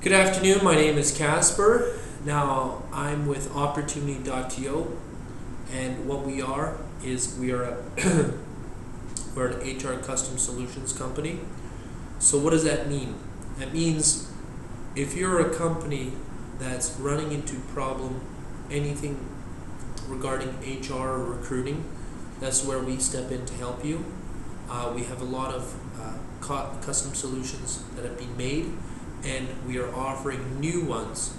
Good afternoon, my name is Casper. Now I'm with opportunity.to, and what we are is we're an HR custom solutions company. So what does that mean? That means if you're a company that's running into anything regarding HR or recruiting, that's where we step in to help you. We have a lot of custom solutions that have been made, and we are offering new ones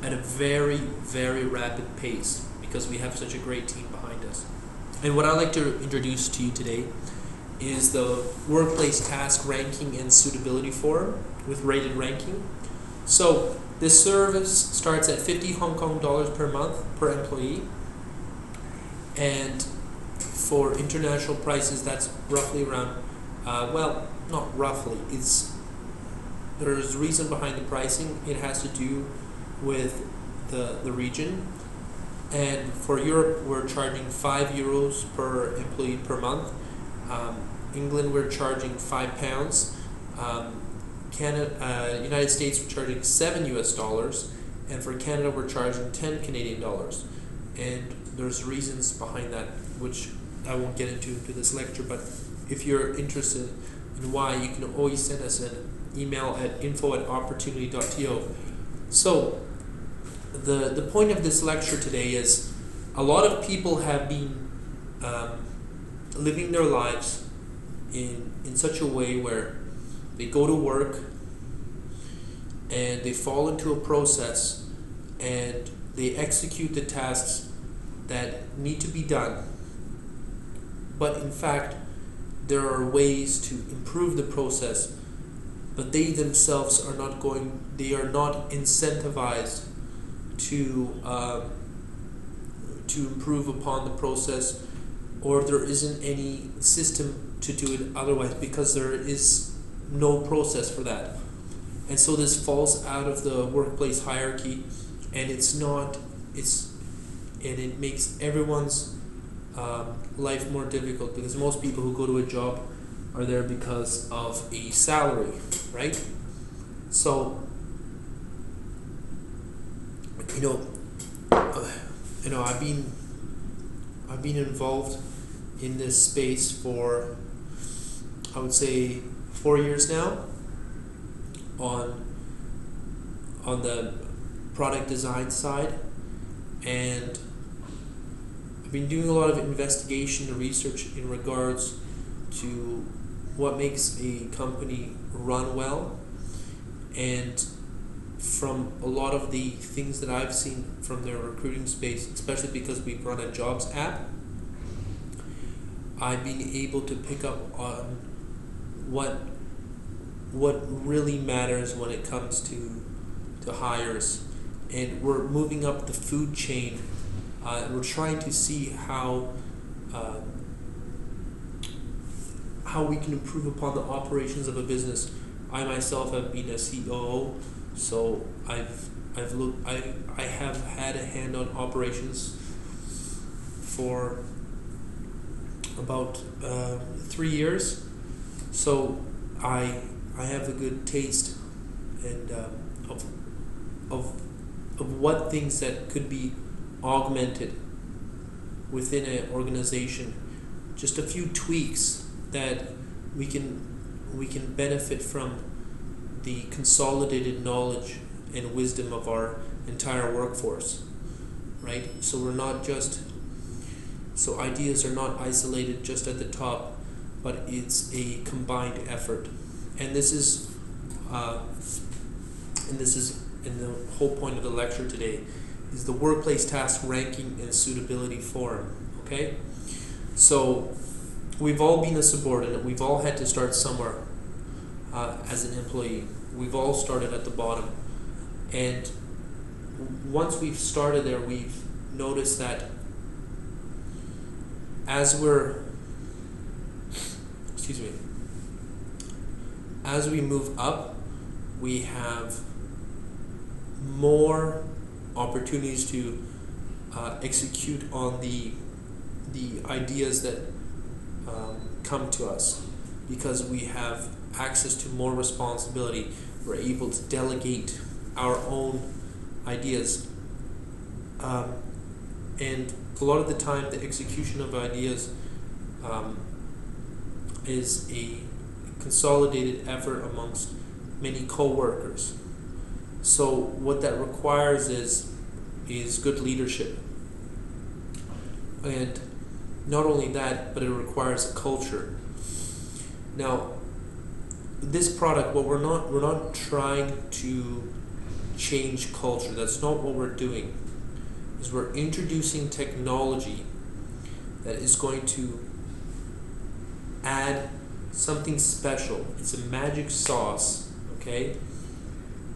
at a very, very rapid pace because we have such a great team behind us. And what I'd like to introduce to you today is the Workplace Task Ranking and Suitability Forum with rated ranking. So this service starts at 50 Hong Kong dollars per month per employee, and for international prices that's roughly around not roughly, there's a reason behind the pricing. It has to do with the region, and for Europe we're charging €5 per employee per month. England we're charging £5. United States we're charging $7 and for Canada we're charging 10 Canadian dollars. And there's reasons behind that which I won't get into this lecture, but if you're interested in why, you can always send us an email at info@opportunity.to. So the point of this lecture today is a lot of people have been living their lives in such a way where they go to work and they fall into a process and they execute the tasks that need to be done, but in fact there are ways to improve the process, but they themselves are not incentivized to improve upon the process, or there isn't any system to do it otherwise because there is no process for that. And so this falls out of the workplace hierarchy, and it makes everyone's life more difficult, because most people who go to a job are there because of a salary, right? So I've been involved in this space for, I would say, 4 years now on the product design side, and I've been doing a lot of investigation and research in regards to what makes a company run well. And from a lot of the things that I've seen from the recruiting space, especially because we run a jobs app, I've been able to pick up on what really matters when it comes to hires. And we're moving up the food chain. We're trying to see how we can improve upon the operations of a business. I myself have been a COO, so I have had a hand on operations for about 3 years. So I have a good taste and of what things that could be augmented within an organization. Just a few tweaks that we can benefit from the consolidated knowledge and wisdom of our entire workforce, right? So ideas are not isolated just at the top, but it's a combined effort. And this is the whole point of the lecture today is the Workplace Task Ranking and Suitability Forum. Okay, so we've all been a subordinate. We've all had to start somewhere as an employee. We've all started at the bottom, and once we've started there, we've noticed that as we move up, we have more opportunities to execute on the ideas that come to us, because we have access to more responsibility. We're able to delegate our own ideas. And a lot of the time, the execution of ideas is a consolidated effort amongst many co-workers. So what that requires is good leadership. And not only that, but it requires a culture. Now, this product, what we're not trying to change culture. That's not what we're doing. Is we're introducing technology that is going to add something special. It's a magic sauce, okay,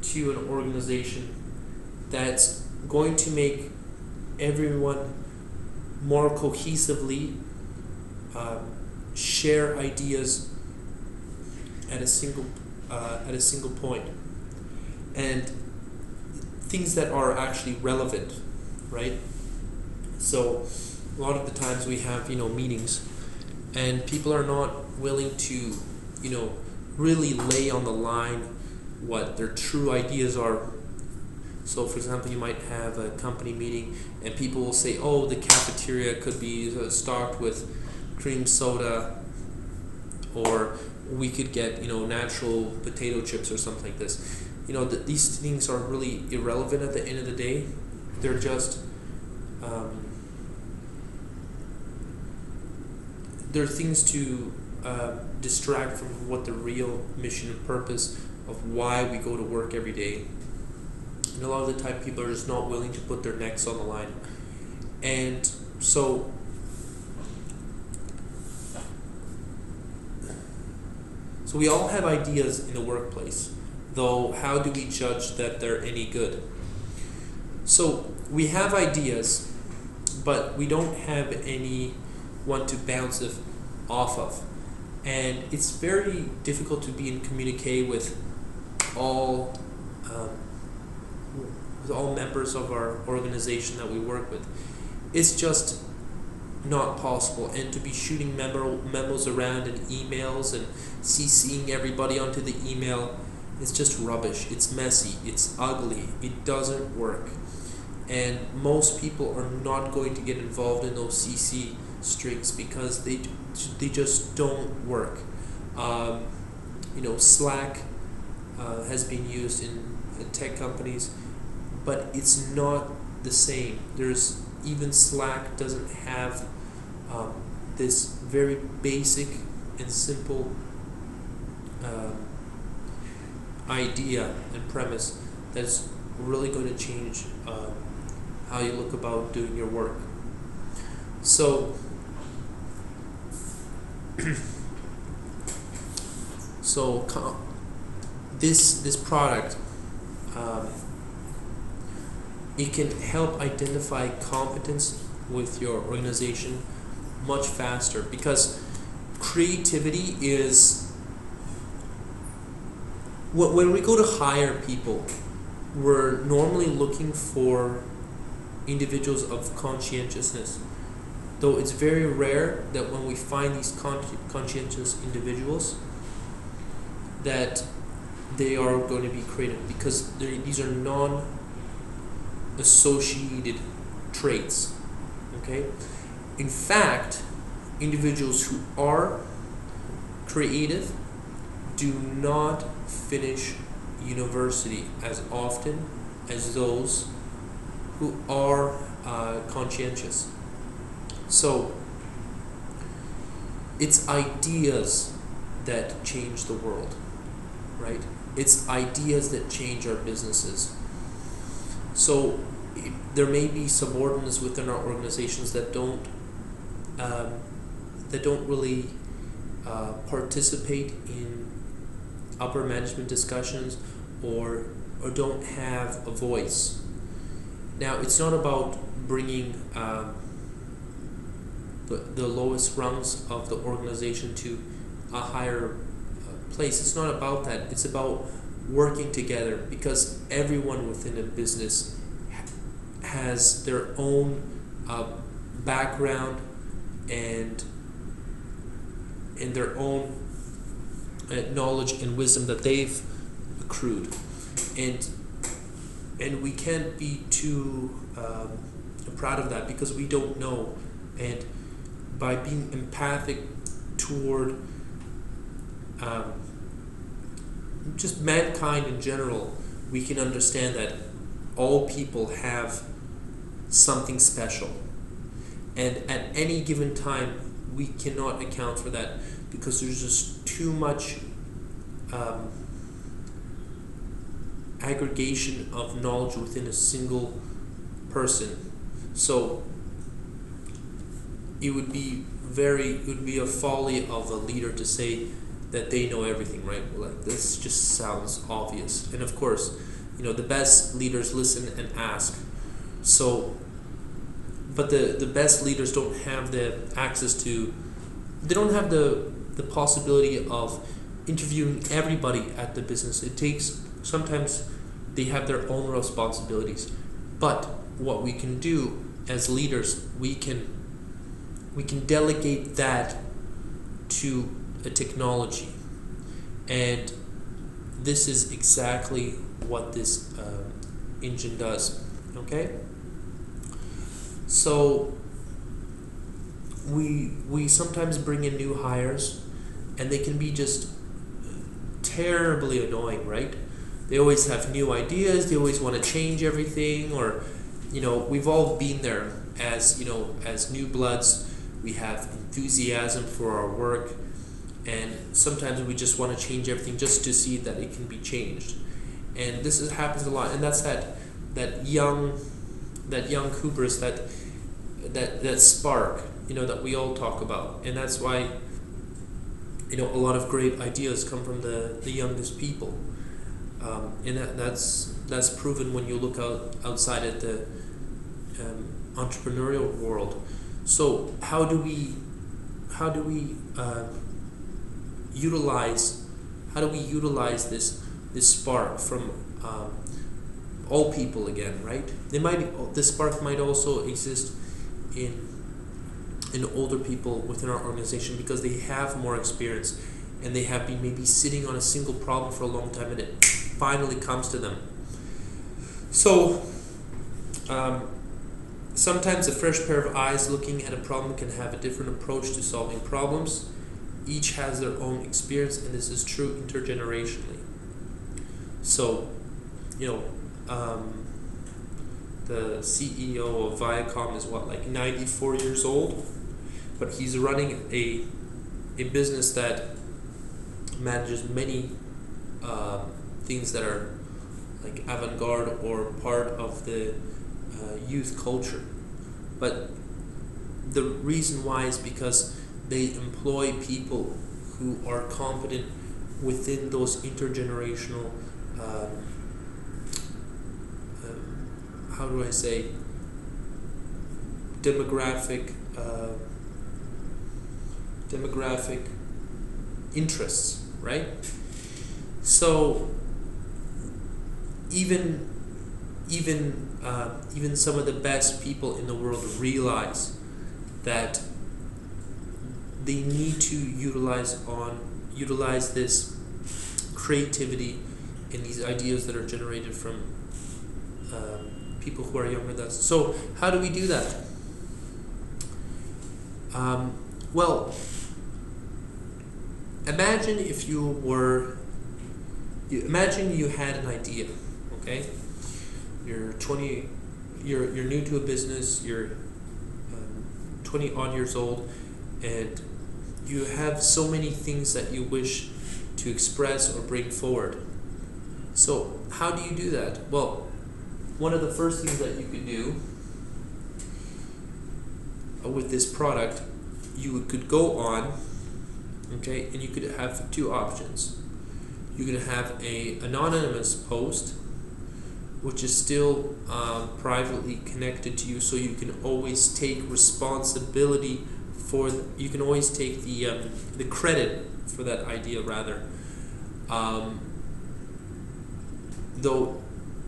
to an organization that's going to make everyone more cohesively share ideas at a single point, and things that are actually relevant, right? So a lot of the times we have meetings, and people are not willing to really lay on the line what their true ideas are. So for example, you might have a company meeting and people will say, oh, the cafeteria could be stocked with cream soda, or we could get natural potato chips or something like this. These things are really irrelevant at the end of the day. They're just they're things to distract from what the real mission and purpose of why we go to work every day. And a lot of the time people are just not willing to put their necks on the line. And so we all have ideas in the workplace, though how do we judge that they're any good? So we have ideas, but we don't have anyone to bounce it off of. And it's very difficult to be in communique with all members of our organization that we work with. It's just not possible. And to be shooting memos around and emails and CCing everybody onto the email, it's just rubbish. It's messy. It's ugly. It doesn't work. And most people are not going to get involved in those CC strings because they just don't work. Slack has been used in tech companies, but it's not the same. Even Slack doesn't have this very basic and simple idea and premise that's really going to change how you look about doing your work. So this product, it can help identify competence with your organization much faster, because creativity is when we go to hire people, we're normally looking for individuals of conscientiousness, though it's very rare that when we find these conscientious individuals that they are going to be creative, because these are non-associated traits. Okay? In fact, individuals who are creative do not finish university as often as those who are conscientious. So it's ideas that change the world, right? It's ideas that change our businesses. So there may be subordinates within our organizations that don't really participate in upper management discussions or don't have a voice. Now, it's not about bringing the lowest rungs of the organization to a higher place. It's not about that. It's about working together, because everyone within a business has their own background and their own knowledge and wisdom that they've accrued, and we can't be too proud of that because we don't know. And by being empathic toward just mankind in general, we can understand that all people have something special, and at any given time we cannot account for that because there's just too much aggregation of knowledge within a single person. So it would be a folly of a leader to say that they know everything, right? Like, this just sounds obvious. And of course, the best leaders listen and ask. So, but the best leaders don't have the access to, they don't have the possibility of interviewing everybody at the business. It takes, sometimes they have their own responsibilities. But what we can do as leaders, we can delegate that to a technology, and this is exactly what this engine does. Okay, so we sometimes bring in new hires, and they can be just terribly annoying, right? They always have new ideas, they always want to change everything, or we've all been there as new bloods. We have enthusiasm for our work, and sometimes we just want to change everything just to see that it can be changed. And this happens a lot, and that's that young hubris, that spark, that we all talk about. And that's why a lot of great ideas come from the youngest people, and that's proven when you look outside at the entrepreneurial world. So how do we utilize this spark from all people again, right? This spark might also exist in older people within our organization because they have more experience and they have been maybe sitting on a single problem for a long time, and it finally comes to them. So sometimes a fresh pair of eyes looking at a problem can have a different approach to solving problems. Each has their own experience, and this is true intergenerationally. So, the CEO of Viacom is 94 years old, but he's running a business that manages many things that are like avant-garde or part of the youth culture. But the reason why is because they employ people who are competent within those intergenerational how do I say, demographic interests, right? So even some of the best people in the world realize that they need to utilize this creativity and these ideas that are generated from people who are younger than us. So how do we do that? Well, imagine you had an idea, okay? You're 20, you're new to a business, you're 20 odd years old, and you have so many things that you wish to express or bring forward. So how do you do that? Well, one of the first things that you could do with this product, you could go on, okay, and you could have two options. You could have an anonymous post, which is still privately connected to you, so you can always take responsibility for. You can always take the credit for that idea, rather. Though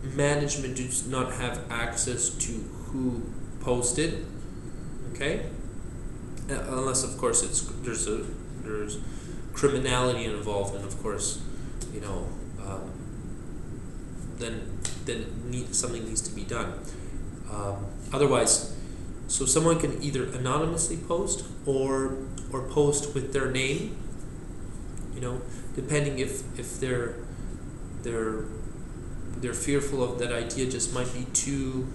management does not have access to who posted, okay, unless of course there's criminality involved, and of course then something needs to be done. Otherwise, so someone can either anonymously post or post with their name, depending if they're fearful of that idea just might be too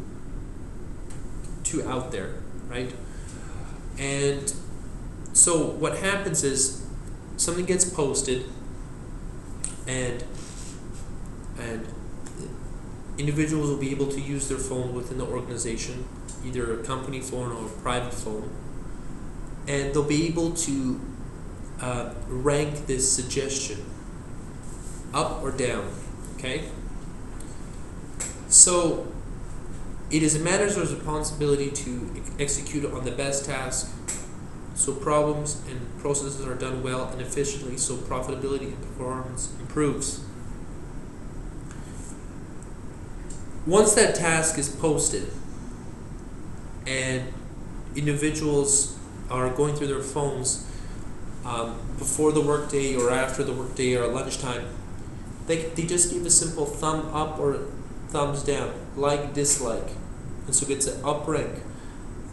out there, right? And so what happens is something gets posted, and individuals will be able to use their phone within the organization, either a company phone or a private phone, and they'll be able to rank this suggestion up or down. Okay? So it is a manager's responsibility to execute on the best task, so problems and processes are done well and efficiently, so profitability and performance improves. Once that task is posted and individuals are going through their phones before the workday or after the workday or at lunchtime, they just give a simple thumb up or thumbs down, like, dislike, and so it's an up rank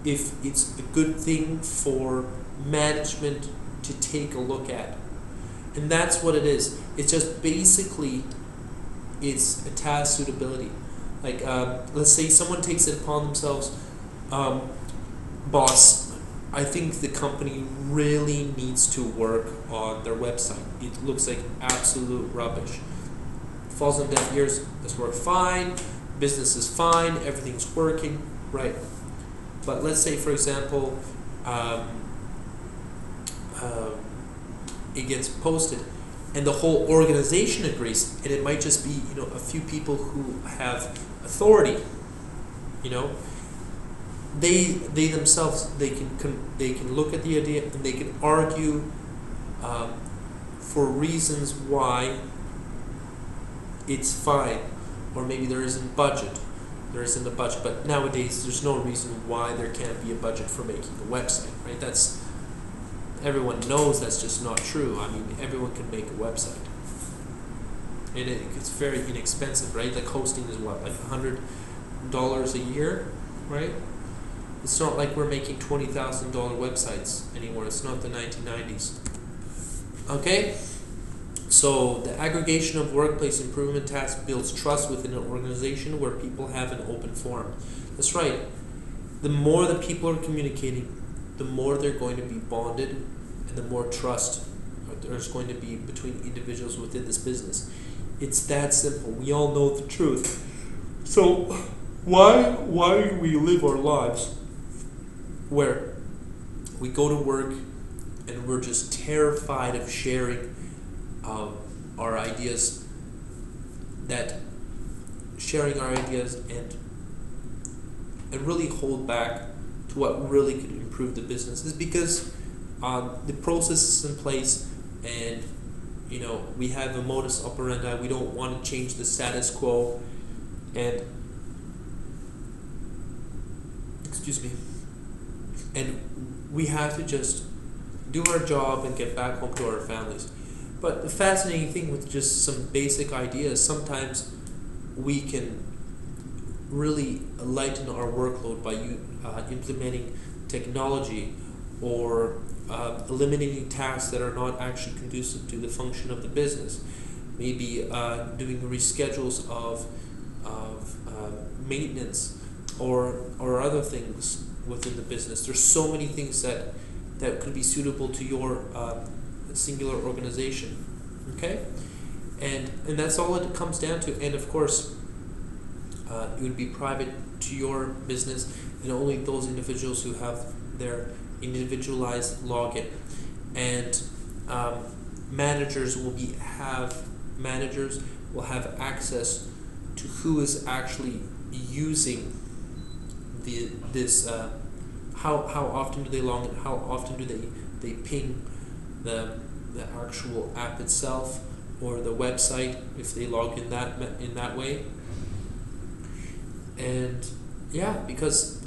if it's a good thing for management to take a look at. And that's what it is. It's just basically, it's a task suitability. Like, let's say someone takes it upon themselves, boss, I think the company really needs to work on their website. It looks like absolute rubbish. Falls on deaf ears. This works fine. Business is fine. Everything's working, right? But let's say, for example, it gets posted, and the whole organization agrees, and it might just be a few people who have authority. They themselves they can look at the idea and they can argue for reasons why it's fine, or maybe there isn't a budget, but nowadays there's no reason why there can't be a budget for making a website, right? Everyone knows that's just not true. I mean, everyone can make a website, and it's very inexpensive, right? Like, hosting is what, like $100 a year, right? It's not like we're making $20,000 websites anymore. It's not the 1990s. Okay? So the aggregation of workplace improvement tasks builds trust within an organization where people have an open forum. That's right. The more that people are communicating, the more they're going to be bonded, and the more trust there's going to be between individuals within this business. It's that simple. We all know the truth. So why do we live our lives where we go to work and we're just terrified of sharing our ideas, and really hold back to what really could improve the business? Is because the process is in place, and we have a modus operandi. We don't want to change the status quo, and we have to just do our job and get back home to our families. But the fascinating thing with just some basic ideas, sometimes we can really lighten our workload by implementing technology, or eliminating tasks that are not actually conducive to the function of the business. Maybe doing reschedules of maintenance or other things within the business. There's so many things that could be suitable to your singular organization. Okay, and that's all it comes down to. And of course, it would be private to your business, and only those individuals who have their individualized login. And managers will have access to who is actually using this. How often do they log in? How often do they ping the actual app itself or the website if they log in that way? And yeah, because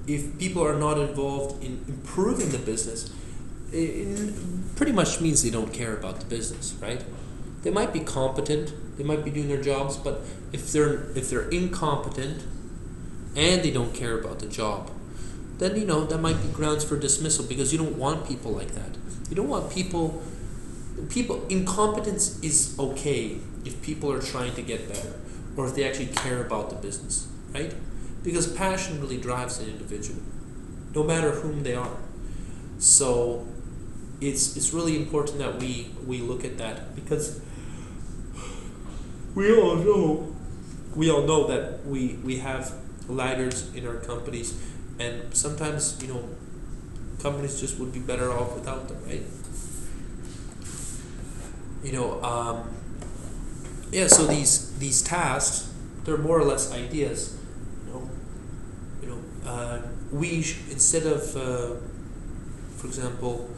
if people are not involved in improving the business, it pretty much means they don't care about the business, right? They might be competent, they might be doing their jobs, but if they're incompetent and they don't care about the job, then that might be grounds for dismissal, because you don't want people like that. You don't want people. Incompetence is okay if people are trying to get better, or if they actually care about the business, right? Because passion really drives an individual, no matter whom they are. So it's really important that we look at that, because we all know that we have laggards in our companies, and sometimes companies just would be better off without them, right? So these tasks, they're more or less ideas. Instead of, for example,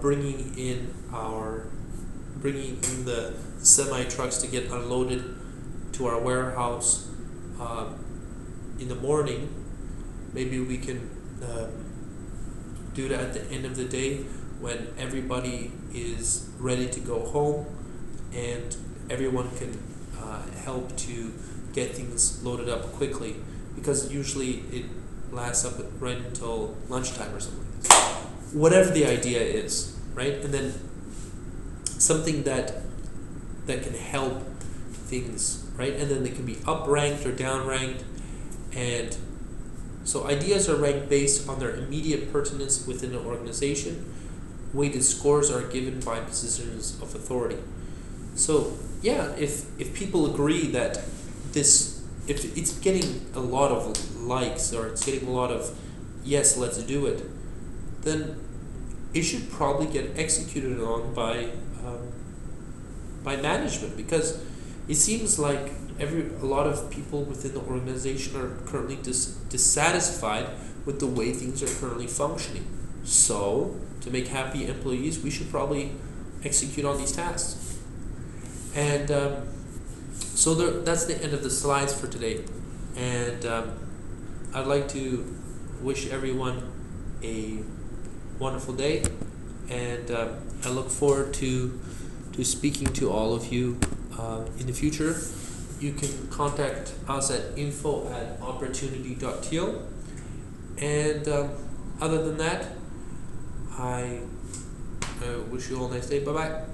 bringing in the semi trucks to get unloaded to our warehouse in the morning, maybe we can do that at the end of the day, when everybody is ready to go home, and everyone can help to get things loaded up quickly, because usually it lasts up right until lunchtime or something like this. Whatever the idea is, right? And then something that can help things, right? And then they can be up-ranked or down-ranked. And so ideas are ranked based on their immediate pertinence within an organization. Weighted scores are given by positions of authority. So yeah, if people agree that if it's getting a lot of likes, or it's getting a lot of yes, let's do it, then it should probably get executed on by management, because it seems like a lot of people within the organization are currently dissatisfied with the way things are currently functioning. So to make happy employees, we should probably execute on these tasks. And so that's the end of the slides for today. And I'd like to wish everyone a wonderful day, and I look forward to speaking to all of you in the future. You can contact us at info@opportunity.to. And other than that, I wish you all a nice day. Bye-bye.